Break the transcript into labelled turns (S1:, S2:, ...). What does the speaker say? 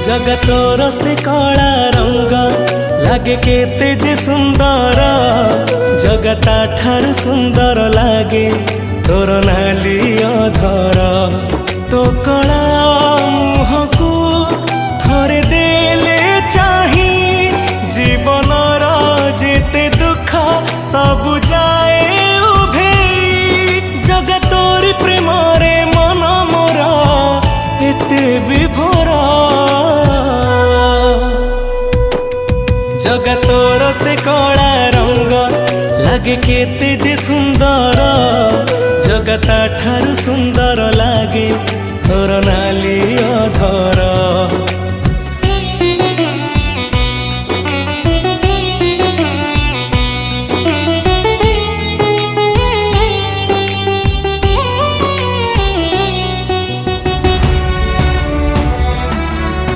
S1: जगतोर से कला रंग लागे केते जे सुंदर जगता ठार सुंदर लागे तोर नाली अधर तो कला मुह को थरे देले चाही जीवनर जेते दुख सब जाए उभे जगतोर प्रेम रे मन मोर एते विभोर जगतोर से कला रंग लागे केते जे सुंदर जगता ठारू सुंदर लागे तोर नाली अधर।